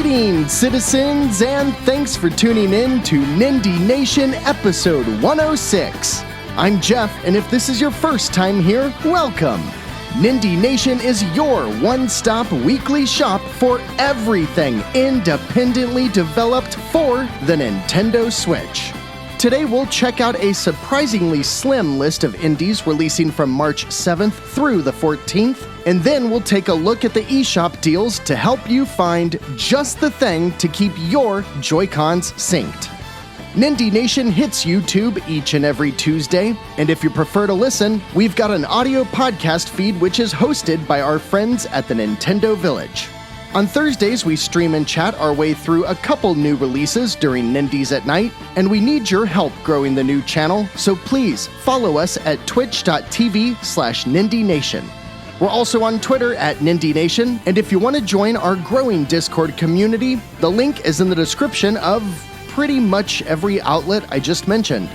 Greetings, citizens, and thanks for tuning in to Nindie Nation episode 106. I'm Jeff, and if this is your first time here, welcome. Nindie Nation is your one-stop weekly shop for everything independently developed for the Nintendo Switch. Today we'll check out a surprisingly slim list of indies releasing from March 7th through the 14th, and then we'll take a look at the eShop deals to help you find just the thing to keep your Joy-Cons synced. Nindie Nation hits YouTube each and every Tuesday, and if you prefer to listen, we've got an audio podcast feed which is hosted by our friends at the Nintendo Village. On Thursdays, we stream and chat our way through a couple new releases during Nindies at Night, and we need your help growing the new channel, so please follow us at twitch.tv/Nindie Nation. We're also on Twitter at Nindie Nation, and if you want to join our growing Discord community, the link is in the description of pretty much every outlet I just mentioned.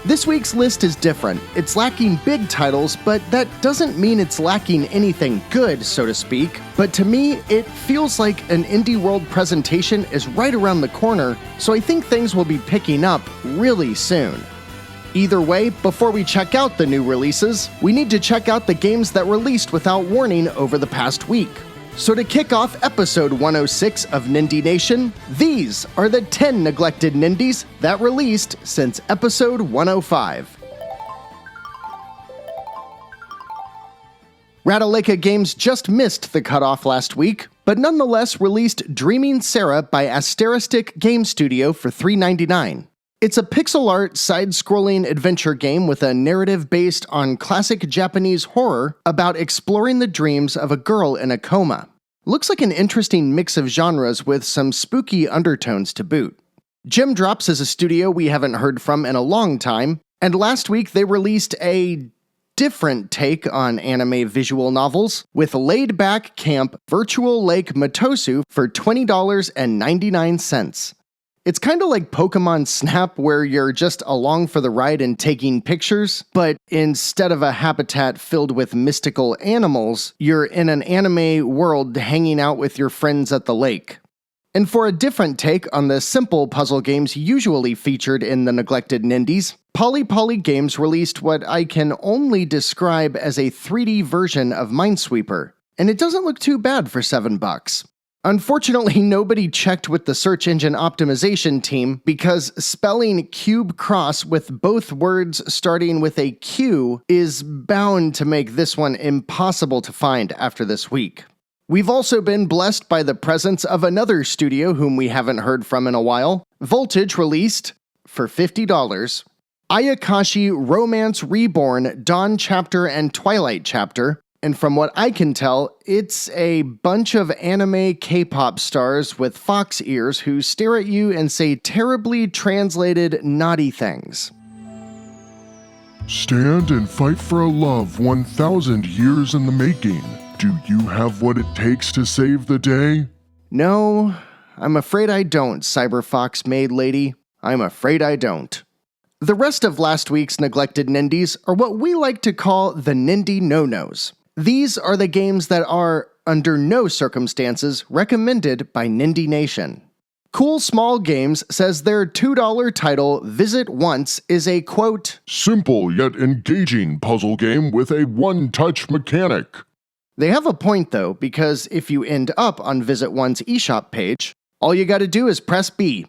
This week's list is different. It's lacking big titles, but that doesn't mean it's lacking anything good, so to speak. But to me, it feels like an Indie World presentation is right around the corner, so I think things will be picking up really soon. Either way, before we check out the new releases, we need to check out the games that released without warning over the past week. So to kick off episode 106 of Nindie Nation, these are the 10 neglected Nindies that released since episode 105. Ratalaika Games just missed the cutoff last week, but nonetheless released Dreaming Sarah by Asteristic Game Studio for $3.99. It's a pixel art, side-scrolling adventure game with a narrative based on classic Japanese horror about exploring the dreams of a girl in a coma. Looks like an interesting mix of genres with some spooky undertones to boot. Gem Drops is a studio we haven't heard from in a long time, and last week they released a different take on anime visual novels with laid-back camp Virtual Lake Motosu for $20.99. It's kind of like Pokemon Snap, where you're just along for the ride and taking pictures, but instead of a habitat filled with mystical animals, you're in an anime world hanging out with your friends at the lake. And for a different take on the simple puzzle games usually featured in the neglected Nindies, Poly Poly Games released what I can only describe as a 3D version of Minesweeper, and it doesn't look too bad for $7. Unfortunately, nobody checked with the search engine optimization team because spelling cube cross with both words starting with a Q is bound to make this one impossible to find after this week. We've also been blessed by the presence of another studio whom we haven't heard from in a while. Voltage released, for $50, Ayakashi Romance Reborn Dawn Chapter and Twilight Chapter. And from what I can tell, it's a bunch of anime K-pop stars with fox ears who stare at you and say terribly translated naughty things. Stand and fight for a love 1,000 years in the making. Do you have what it takes to save the day? No, I'm afraid I don't, Cyberfox Maid Lady. I'm afraid I don't. The rest of last week's neglected Nindies are what we like to call the Nindie No-Nos. These are the games that are, under no circumstances, recommended by Nindie Nation. Cool Small Games says their $2 title, Visit Once, is a, quote, simple yet engaging puzzle game with a one-touch mechanic. They have a point though, because if you end up on Visit Once eShop page, all you gotta do is press B.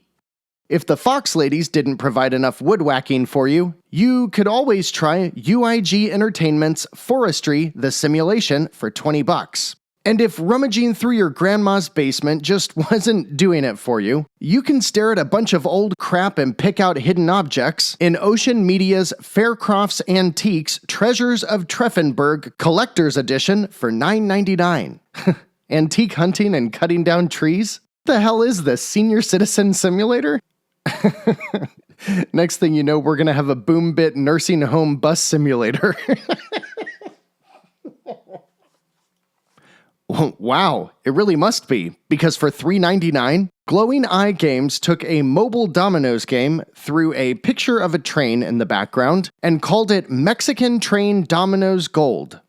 If the Fox ladies didn't provide enough woodwhacking for you, you could always try UIG Entertainment's Forestry: The Simulation for $20. And if rummaging through your grandma's basement just wasn't doing it for you, you can stare at a bunch of old crap and pick out hidden objects in Ocean Media's Faircrofts Antiques Treasures of Treffenberg Collector's Edition for $9.99. Antique hunting and cutting down trees? The hell is this, Senior Citizen Simulator? Next thing you know, we're going to have a Boombit nursing home bus simulator. Wow, it really must be, because for $3.99, Glowing Eye Games took a mobile Dominoes game, threw a picture of a train in the background, and called it Mexican Train Dominoes Gold.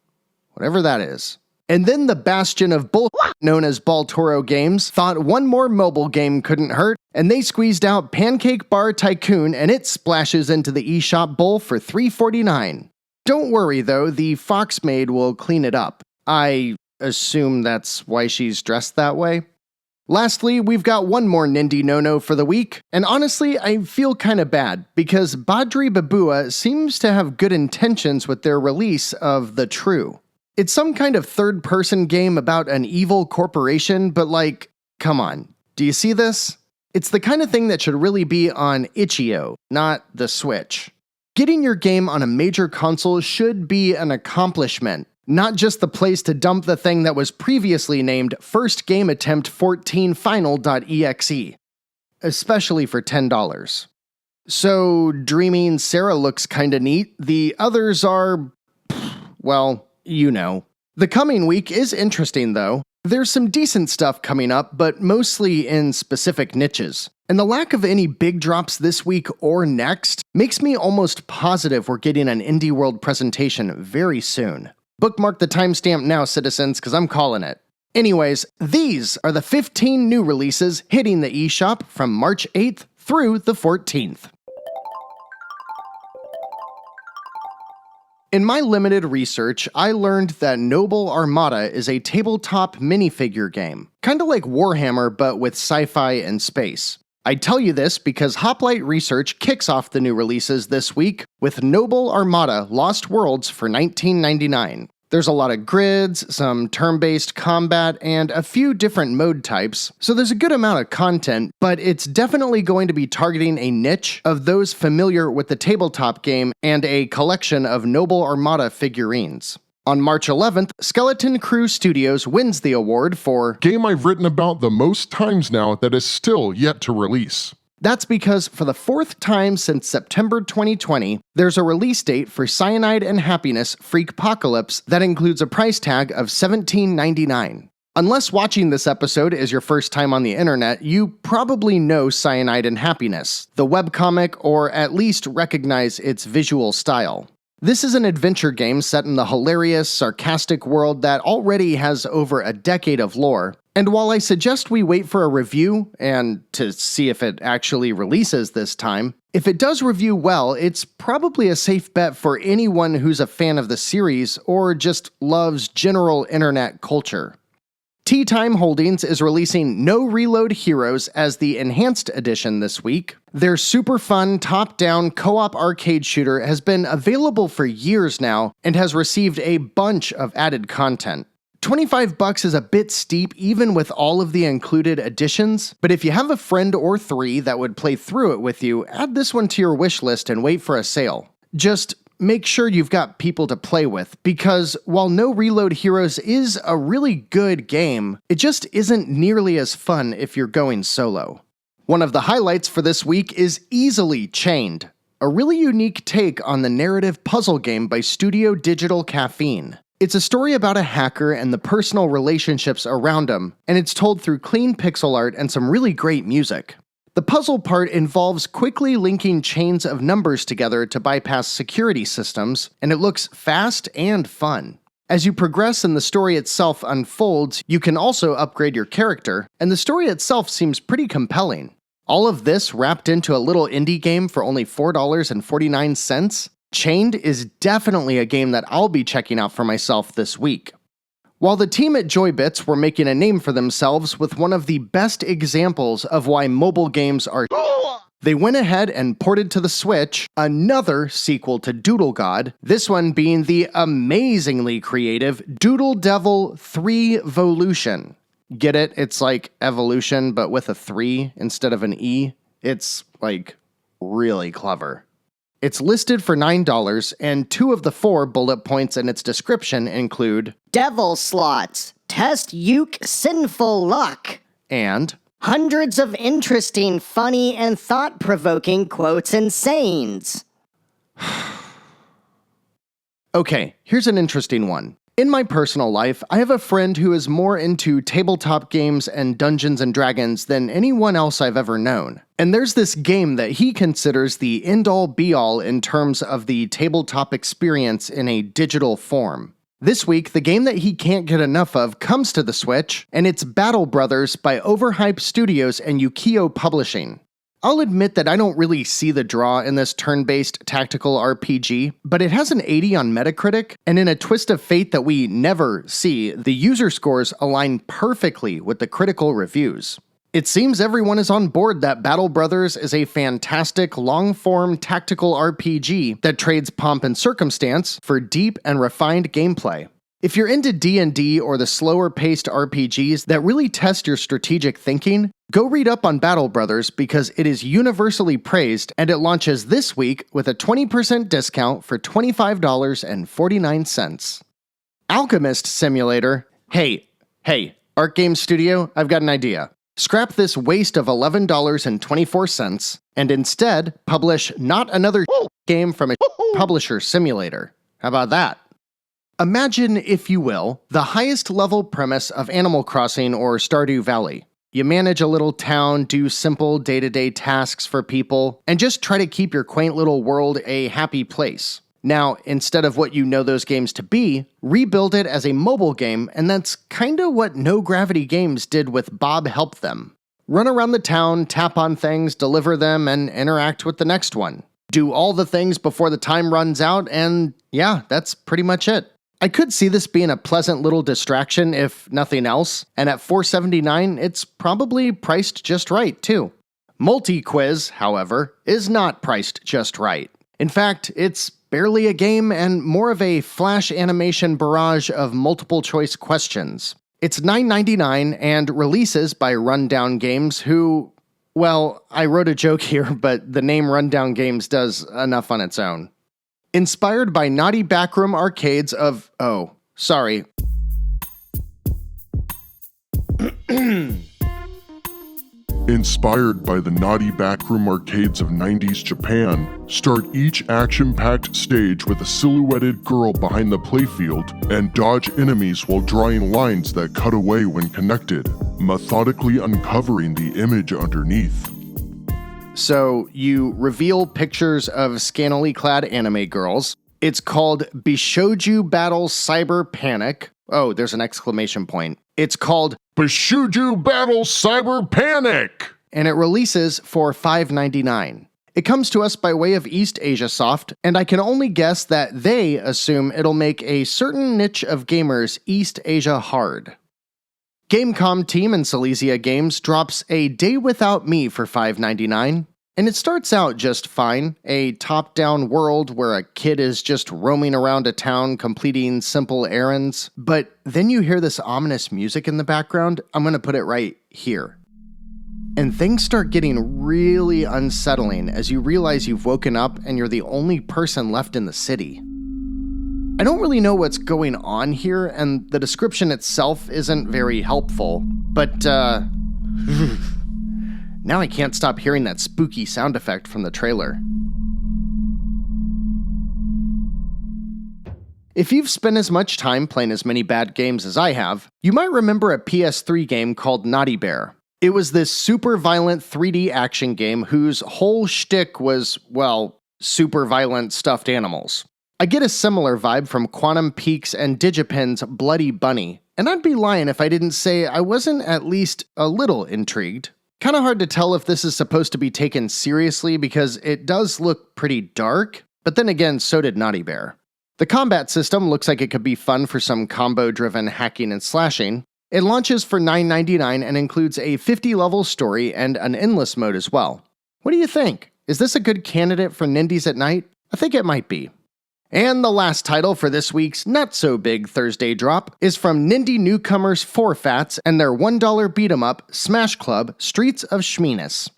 Whatever that is. And then the bastion of bull known as Baltoro Games thought one more mobile game couldn't hurt, and they squeezed out Pancake Bar Tycoon, and it splashes into the eShop bowl for $3.49. Don't worry though, the fox maid will clean it up. I assume that's why she's dressed that way. Lastly, we've got one more Nindie no-no for the week, and honestly, I feel kinda bad, because Badri Babua seems to have good intentions with their release of The True. It's some kind of third-person game about an evil corporation, but like, come on, do you see this? It's the kind of thing that should really be on itch.io, not the Switch. Getting your game on a major console should be an accomplishment, not just the place to dump the thing that was previously named First Game Attempt 14 Final.exe. Especially for $10. So, Dreaming Sarah looks kinda neat, the others are, well, you know. The coming week is interesting though. There's some decent stuff coming up, but mostly in specific niches. And the lack of any big drops this week or next makes me almost positive we're getting an Indie World presentation very soon. Bookmark the timestamp now, citizens, because I'm calling it. Anyways, these are the 15 new releases hitting the eShop from March 8th through the 14th. In my limited research, I learned that Nobile Armada is a tabletop minifigure game, kinda like Warhammer but with sci-fi and space. I tell you this because Hoplite Research kicks off the new releases this week with Nobile Armada Lost Worlds for $19.99. There's a lot of grids, some turn-based combat, and a few different mode types, so there's a good amount of content, but it's definitely going to be targeting a niche of those familiar with the tabletop game and a collection of Nobile Armada figurines. On March 11th, Skeleton Crew Studios wins the award for Game I've written about the most times now that is still yet to release. That's because for the fourth time since September 2020, there's a release date for Cyanide and Happiness Freakpocalypse that includes a price tag of $17.99. Unless watching this episode is your first time on the internet, you probably know Cyanide and Happiness, the webcomic, or at least recognize its visual style. This is an adventure game set in the hilarious, sarcastic world that already has over a decade of lore. And while I suggest we wait for a review, and to see if it actually releases this time, if it does review well, it's probably a safe bet for anyone who's a fan of the series or just loves general internet culture. Tea Time Holdings is releasing No Reload Heroes as the Enhanced Edition this week. Their super fun, top-down co-op arcade shooter has been available for years now and has received a bunch of added content. $25 is a bit steep even with all of the included additions, but if you have a friend or three that would play through it with you, add this one to your wish list and wait for a sale. Just make sure you've got people to play with, because while No Reload Heroes is a really good game, it just isn't nearly as fun if you're going solo. One of the highlights for this week is Easily Chained, a really unique take on the narrative puzzle game by Studio Digital Caffeine. It's a story about a hacker and the personal relationships around him, and it's told through clean pixel art and some really great music. The puzzle part involves quickly linking chains of numbers together to bypass security systems, and it looks fast and fun. As you progress and the story itself unfolds, you can also upgrade your character, and the story itself seems pretty compelling. All of this wrapped into a little indie game for only $4.49? Chained is definitely a game that I'll be checking out for myself this week. While the team at Joybits were making a name for themselves with one of the best examples of why mobile games are they went ahead and ported to the Switch another sequel to Doodle God, this one being the amazingly creative Doodle Devil 3-volution. Get it? It's like evolution, but with a 3 instead of an E. It's, like, really clever. It's listed for $9, and 2 of the 4 bullet points in its description include Devil slots, test uke sinful luck, and hundreds of interesting, funny, and thought-provoking quotes and sayings. Okay, here's an interesting one. In my personal life, I have a friend who is more into tabletop games and Dungeons & Dragons than anyone else I've ever known. And there's this game that he considers the end-all be-all in terms of the tabletop experience in a digital form. This week, the game that he can't get enough of comes to the Switch, and it's Battle Brothers by Overhype Studios and Yukio Publishing. I'll admit that I don't really see the draw in this turn-based tactical RPG, but it has an 80 on Metacritic, and in a twist of fate that we never see, the user scores align perfectly with the critical reviews. It seems everyone is on board that Battle Brothers is a fantastic, long-form tactical RPG that trades pomp and circumstance for deep and refined gameplay. If you're into D&D or the slower-paced RPGs that really test your strategic thinking, go read up on Battle Brothers because it is universally praised and it launches this week with a 20% discount for $25.49. Alchemist Simulator. Hey, Art Game Studio, I've got an idea. Scrap this waste of $11.24 and instead publish not another game from a publisher simulator. How about that? Imagine, if you will, the highest level premise of Animal Crossing or Stardew Valley. You manage a little town, do simple day-to-day tasks for people, and just try to keep your quaint little world a happy place. Now, instead of what you know those games to be, rebuild it as a mobile game, and that's kinda what No Gravity Games did with Bob Help Them. Run around the town, tap on things, deliver them, and interact with the next one. Do all the things before the time runs out, and yeah, that's pretty much it. I could see this being a pleasant little distraction if nothing else, and at $4.79, it's probably priced just right, too. Multi-Quiz, however, is not priced just right. In fact, it's barely a game and more of a flash animation barrage of multiple-choice questions. It's $9.99 and releases by Rundown Games, who, well, I wrote a joke here, but the name Rundown Games does enough on its own. Inspired by naughty backroom arcades of... oh, sorry. Inspired by the naughty backroom arcades of 90s Japan, start each action-packed stage with a silhouetted girl behind the playfield and dodge enemies while drawing lines that cut away when connected, methodically uncovering the image underneath. So, you reveal pictures of scantily clad anime girls. It's called Bishoujo Battle Cyber Panic. Oh, there's an exclamation point. It's called Bishoujo Battle Cyber Panic! And it releases for $5.99. It comes to us by way of East Asia Soft, and I can only guess that they assume it'll make a certain niche of gamers East Asia hard. Gamecom team and Silesia Games drops A Day Without Me for $5.99, and it starts out just fine, a top-down world where a kid is just roaming around a town completing simple errands, but then you hear this ominous music in the background. I'm gonna put it right here. And things start getting really unsettling as you realize you've woken up and you're the only person left in the city. I don't really know what's going on here, and the description itself isn't very helpful, but now I can't stop hearing that spooky sound effect from the trailer. If you've spent as much time playing as many bad games as I have, you might remember a PS3 game called Naughty Bear. It was this super violent 3D action game whose whole shtick was, well, super violent stuffed animals. I get a similar vibe from Quantum Peaks and Digipin's Bloody Bunny, and I'd be lying if I didn't say I wasn't at least a little intrigued. Kinda hard to tell if this is supposed to be taken seriously because it does look pretty dark, but then again, so did Naughty Bear. The combat system looks like it could be fun for some combo-driven hacking and slashing. It launches for $9.99 and includes a 50-level story and an endless mode as well. What do you think? Is this a good candidate for Nindies at night? I think it might be. And the last title for this week's not-so-big Thursday drop is from Nindie newcomers 4Fats and their $1 beat-em-up, Smash Club, Streets of Shmeenis.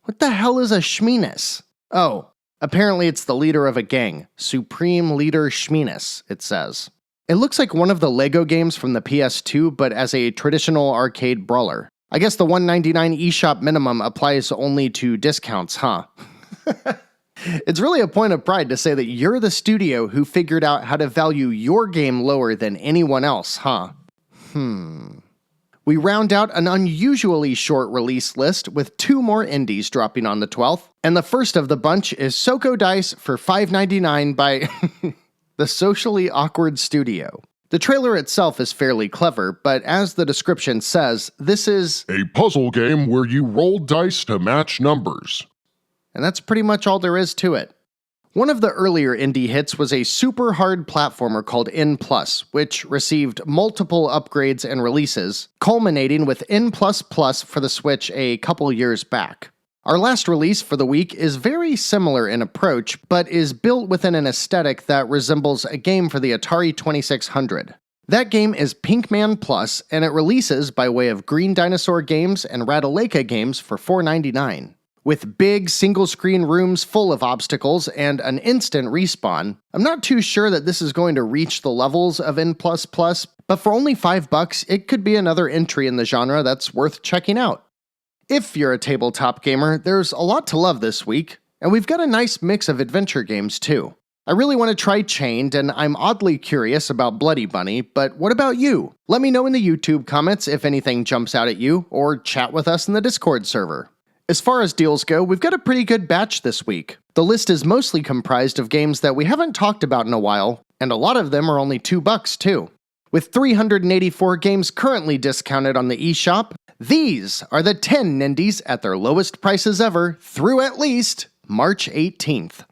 What the hell is a Shmeenis? Oh, apparently it's the leader of a gang. Supreme Leader Shmeenis, it says. It looks like one of the Lego games from the PS2, but as a traditional arcade brawler. I guess the $1.99 eShop minimum applies only to discounts, huh? It's really a point of pride to say that you're the studio who figured out how to value your game lower than anyone else, huh? We round out an unusually short release list with 2 more indies dropping on the 12th, and the first of the bunch is Soko Dice for $5.99 by the Socially Awkward Studio. The trailer itself is fairly clever, but as the description says, this is a puzzle game where you roll dice to match numbers. And that's pretty much all there is to it. One of the earlier indie hits was a super hard platformer called In Plus, which received multiple upgrades and releases, culminating with In Plus Plus for the Switch a couple years back. Our last release for the week is very similar in approach, but is built within an aesthetic that resembles a game for the Atari 2600. That game is Pinkman Plus, and it releases by way of Green Dinosaur Games and Radaleka Games for $4.99. With big, single-screen rooms full of obstacles and an instant respawn, I'm not too sure that this is going to reach the levels of N++, but for only $5, it could be another entry in the genre that's worth checking out. If you're a tabletop gamer, there's a lot to love this week, and we've got a nice mix of adventure games too. I really want to try Chained, and I'm oddly curious about Bloody Bunny, but what about you? Let me know in the YouTube comments if anything jumps out at you, or chat with us in the Discord server. As far as deals go, we've got a pretty good batch this week. The list is mostly comprised of games that we haven't talked about in a while, and a lot of them are only $2 too. With 384 games currently discounted on the eShop, these are the 10 Nindies at their lowest prices ever through at least March 18th.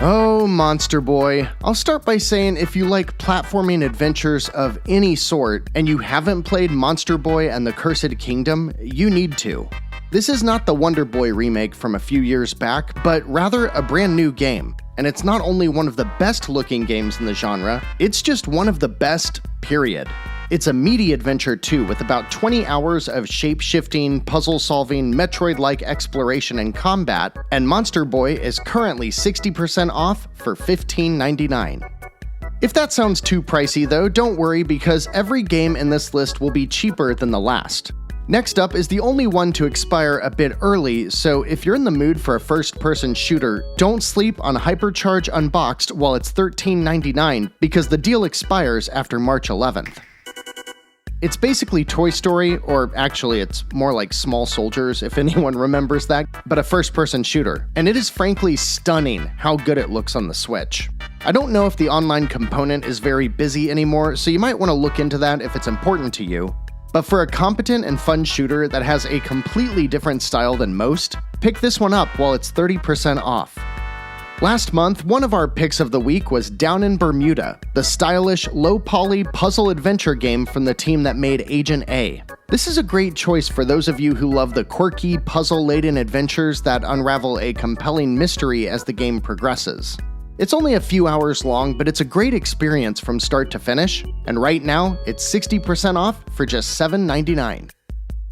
Oh, Monster Boy. I'll start by saying if you like platforming adventures of any sort and you haven't played Monster Boy and the Cursed Kingdom, you need to. This is not the Wonder Boy remake from a few years back, but rather a brand new game. And it's not only one of the best looking games in the genre, it's just one of the best, period. It's a meaty adventure too, with about 20 hours of shape-shifting, puzzle-solving, Metroid-like exploration and combat, and Monster Boy is currently 60% off for $15.99. If that sounds too pricey though, don't worry because every game in this list will be cheaper than the last. Next up is the only one to expire a bit early, so if you're in the mood for a first-person shooter, don't sleep on Hypercharge Unboxed while it's $13.99 because the deal expires after March 11th. It's basically Toy Story, or actually it's more like Small Soldiers if anyone remembers that, but a first-person shooter, and it is frankly stunning how good it looks on the Switch. I don't know if the online component is very busy anymore, so you might want to look into that if it's important to you. But for a competent and fun shooter that has a completely different style than most, pick this one up while it's 30% off. Last month, one of our picks of the week was Down in Bermuda, the stylish, low-poly puzzle adventure game from the team that made Agent A. This is a great choice for those of you who love the quirky, puzzle-laden adventures that unravel a compelling mystery as the game progresses. It's only a few hours long, but it's a great experience from start to finish, and right now, it's 60% off for just $7.99.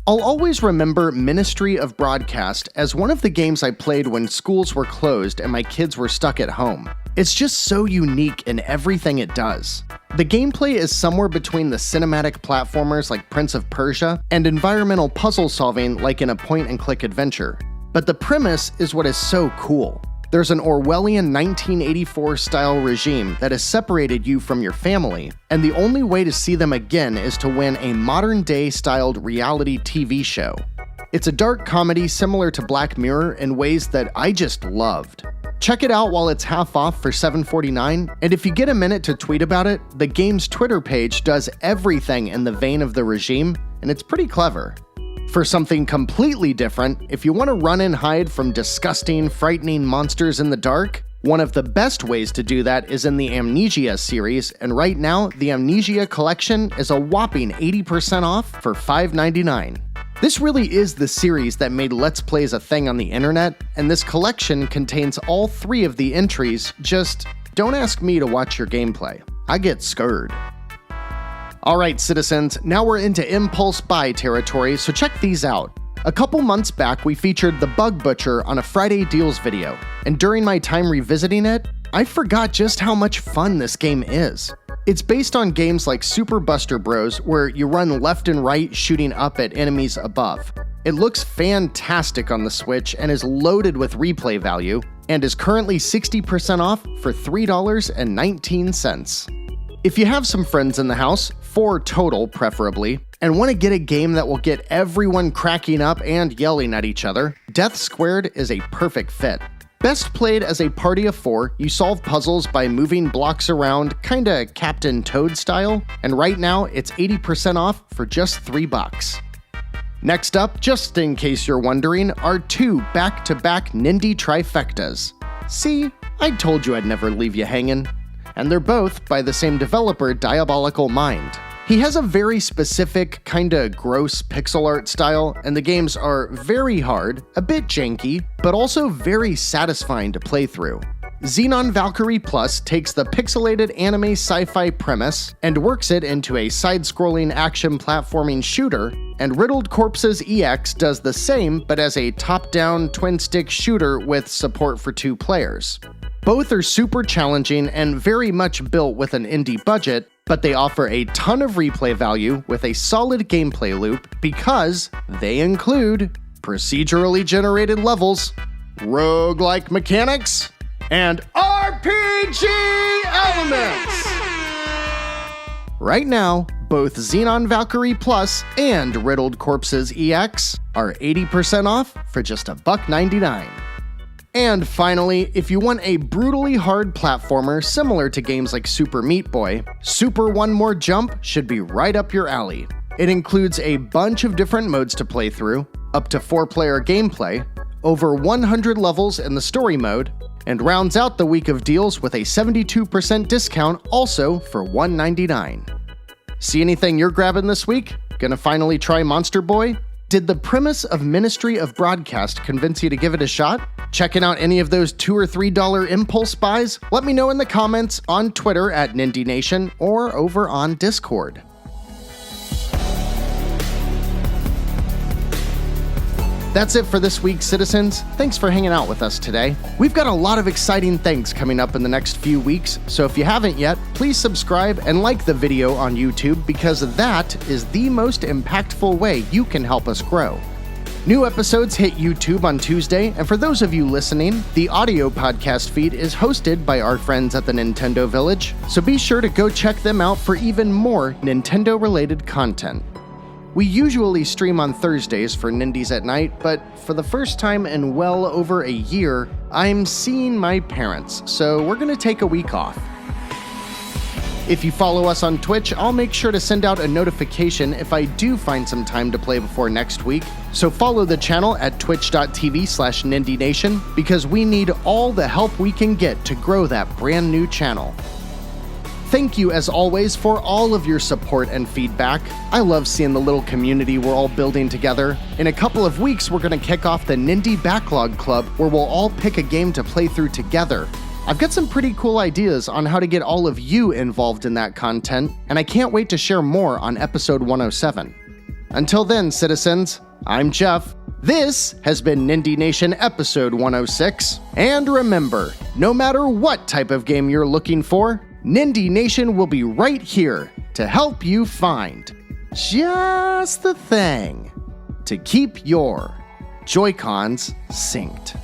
I'll always remember Ministry of Broadcast as one of the games I played when schools were closed and my kids were stuck at home. It's just so unique in everything it does. The gameplay is somewhere between the cinematic platformers like Prince of Persia and environmental puzzle solving like in a point-and-click adventure. But the premise is what is so cool. There's an Orwellian 1984-style regime that has separated you from your family, and the only way to see them again is to win a modern-day styled reality TV show. It's a dark comedy similar to Black Mirror in ways that I just loved. Check it out while it's half off for $7.49, and if you get a minute to tweet about it, the game's Twitter page does everything in the vein of the regime, and it's pretty clever. For something completely different, if you want to run and hide from disgusting, frightening monsters in the dark, one of the best ways to do that is in the Amnesia series, and right now, the Amnesia collection is a whopping 80% off for $5.99. This really is the series that made Let's Plays a thing on the internet, and this collection contains all 3 of the entries, just don't ask me to watch your gameplay. I get scared. Alright citizens, now we're into impulse buy territory, so check these out. A couple months back we featured The Bug Butcher on a Friday Deals video, and during my time revisiting it, I forgot just how much fun this game is. It's based on games like Super Buster Bros, where you run left and right shooting up at enemies above. It looks fantastic on the Switch and is loaded with replay value, and is currently 60% off for $3.19. If you have some friends in the house, 4 total, preferably, and want to get a game that will get everyone cracking up and yelling at each other, Death Squared is a perfect fit. Best played as a party of 4, you solve puzzles by moving blocks around, kinda Captain Toad style, and right now it's 80% off for just $3. Next up, just in case you're wondering, are 2 back-to-back Nindie trifectas. See, I told you I'd never leave you hanging. And they're both by the same developer, Diabolical Mind. He has a very specific, kinda gross pixel art style, and the games are very hard, a bit janky, but also very satisfying to play through. Xenon Valkyrie Plus takes the pixelated anime sci-fi premise and works it into a side-scrolling action platforming shooter, and Riddled Corpses EX does the same but as a top-down twin-stick shooter with support for 2 players. Both are super challenging and very much built with an indie budget, but they offer a ton of replay value with a solid gameplay loop because they include procedurally generated levels, roguelike mechanics, and RPG elements! Right now, both Xenon Valkyrie Plus and Riddled Corpses EX are 80% off for just $1.99. And finally, if you want a brutally hard platformer similar to games like Super Meat Boy, Super One More Jump should be right up your alley. It includes a bunch of different modes to play through, up to 4-player gameplay, over 100 levels in the story mode, and rounds out the week of deals with a 72% discount also for $1.99. See anything you're grabbing this week? Gonna finally try Monster Boy? Did the premise of Ministry of Broadcast convince you to give it a shot? Checking out any of those $2 or $3 impulse buys? Let me know in the comments on Twitter at Nindie Nation or over on Discord. That's it for this week, citizens. Thanks for hanging out with us today. We've got a lot of exciting things coming up in the next few weeks, so if you haven't yet, please subscribe and like the video on YouTube because that is the most impactful way you can help us grow. New episodes hit YouTube on Tuesday, and for those of you listening, the audio podcast feed is hosted by our friends at the Nintendo Village, so be sure to go check them out for even more Nintendo-related content. We usually stream on Thursdays for Nindies at Night, but for the first time in well over a year, I'm seeing my parents, so we're gonna take a week off. If you follow us on Twitch, I'll make sure to send out a notification if I do find some time to play before next week, so follow the channel at twitch.tv/NindieNation because we need all the help we can get to grow that brand new channel. Thank you, as always, for all of your support and feedback. I love seeing the little community we're all building together. In a couple of weeks, we're going to kick off the Nindie Backlog Club, where we'll all pick a game to play through together. I've got some pretty cool ideas on how to get all of you involved in that content, and I can't wait to share more on episode 107. Until then, citizens, I'm Jeff. This has been Nindie Nation episode 106. And remember, no matter what type of game you're looking for, Nindie Nation will be right here to help you find just the thing to keep your Joy-Cons synced.